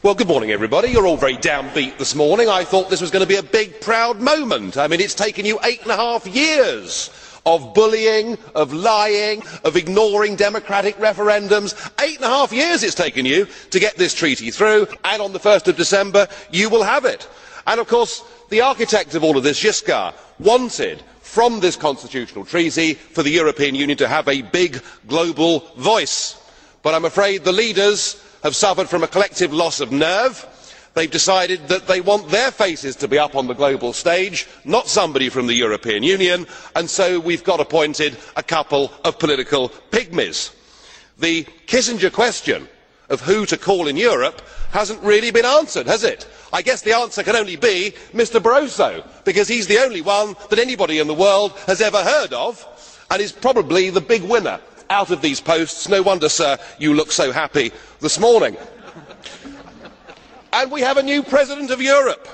Well, good morning, everybody. You're all very downbeat this morning. I thought this was going to be a big, proud moment. I mean, it's taken you 8.5 years of bullying, of lying, of ignoring democratic referendums. 8.5 years it's taken you to get this treaty through, and on the 1st of December you will have it. And of course, the architect of all of this, Giscard, wanted from this constitutional treaty for the European Union to have a big global voice. But I'm afraid the leaders have suffered from a collective loss of nerve. They have decided that they want their faces to be up on the global stage, not somebody from the European Union, and so we have got appointed a couple of political pygmies. The Kissinger question of who to call in Europe has not really been answered, has it? I guess the answer can only be Mr Barroso, because he is the only one that anybody in the world has ever heard of, and is probably the big winner out of these posts. No wonder, sir, you look so happy this morning. And we have a new President of Europe,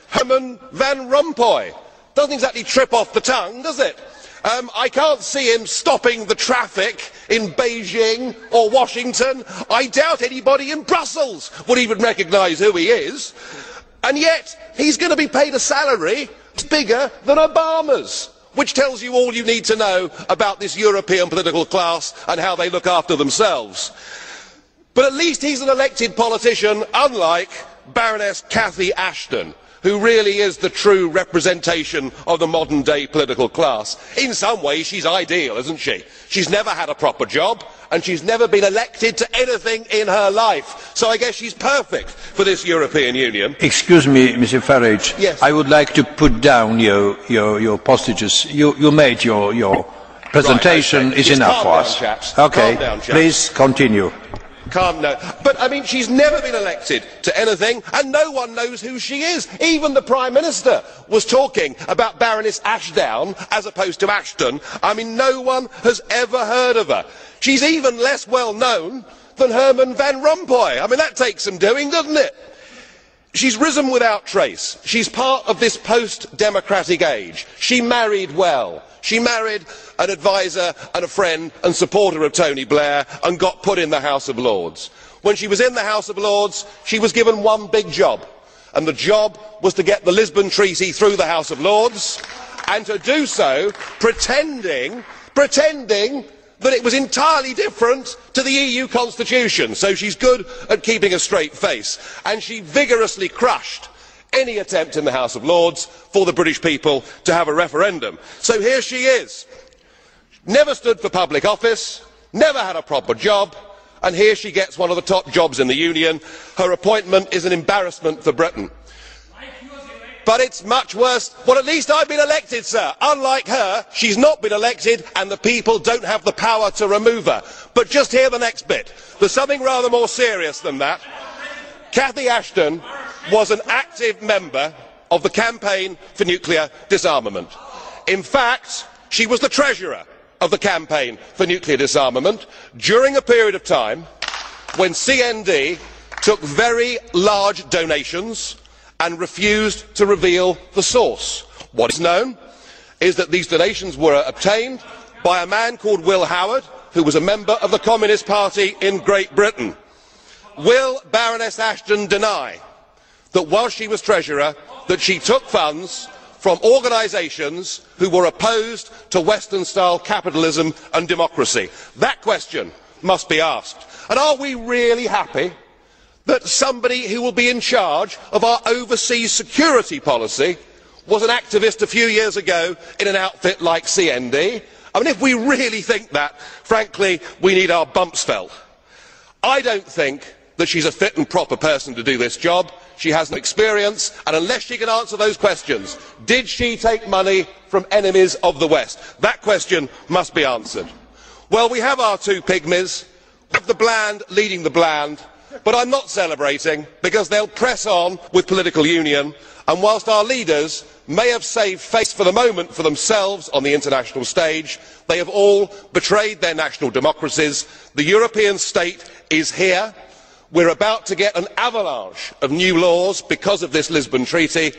Herman Van Rompuy. Doesn't exactly trip off the tongue, does it? I can't see him stopping the traffic in Beijing or Washington. I doubt anybody in Brussels would even recognise who he is. And yet, he's going to be paid a salary bigger than Obama's, which tells you all you need to know about this European political class and how they look after themselves. But at least he's an elected politician, unlike Baroness Cathy Ashton, who really is the true representation of the modern day political class. In some ways she's ideal, isn't she? She's never had a proper job and she's never been elected to anything in her life, so I guess she's perfect for this European Union. Excuse me, Mr Farage. Yes. I would like to put down your postages. You made your presentation. Right, okay. Is Just enough for calm us. down, chaps. Okay, Calm down, chaps. please continue. Calm now. But I mean, she's never been elected to anything, and no one knows who she is. Even the Prime Minister was talking about Baroness Ashdown as opposed to Ashton. I mean, no one has ever heard of her. She's even less well known than Herman Van Rompuy. I mean, that takes some doing, doesn't it? She's risen without trace. She's part of this post-democratic age. She married well. She married an adviser and a friend and supporter of Tony Blair and got put in the House of Lords. When she was in the House of Lords, she was given one big job, and the job was to get the Lisbon Treaty through the House of Lords, and to do so pretending that it was entirely different to the EU constitution. So she's good at keeping a straight face, and she vigorously crushed any attempt in the House of Lords for the British people to have a referendum. So here she is, never stood for public office, never had a proper job, and here she gets one of the top jobs in the Union. Her appointment is an embarrassment for Britain. But it's much worse. Well, at least I've been elected, sir. Unlike her, she's not been elected and the people don't have the power to remove her. But just hear the next bit. There's something rather more serious than that. Cathy Ashton was an active member of the campaign for nuclear disarmament. In fact, she was the treasurer of the campaign for nuclear disarmament during a period of time when CND took very large donations and refused to reveal the source. What is known is that these donations were obtained by a man called Will Howard, who was a member of the Communist Party in Great Britain. Will Baroness Ashton deny that while she was treasurer, that she took funds from organisations who were opposed to Western style capitalism and democracy? That question must be asked. And are we really happy that somebody who will be in charge of our overseas security policy was an activist a few years ago in an outfit like CND? I mean, if we really think that, frankly, we need our bumps felt. I don't think that she's a fit and proper person to do this job. She has no experience, and unless she can answer those questions, did she take money from enemies of the West? That question must be answered. Well, we have our two pygmies, with the bland leading the bland, but I'm not celebrating, because they'll press on with political union, and whilst our leaders may have saved face for the moment for themselves on the international stage, they have all betrayed their national democracies. The European state is here. We're about to get an avalanche of new laws because of this Lisbon Treaty,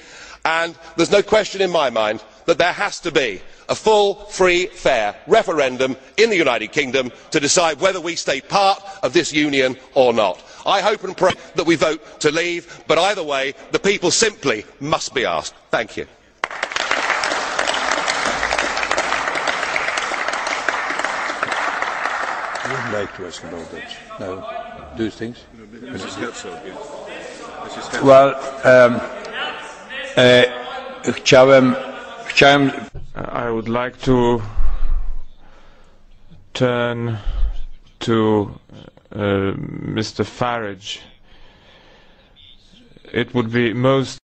and there's no question in my mind that there has to be a full, free, fair referendum in the United Kingdom to decide whether we stay part of this union or not. I hope and pray that we vote to leave, but either way, the people simply must be asked. Thank you. I would like to ask about that. No. Do you think? Well, I would like to turn to Mr. Farage. It would be most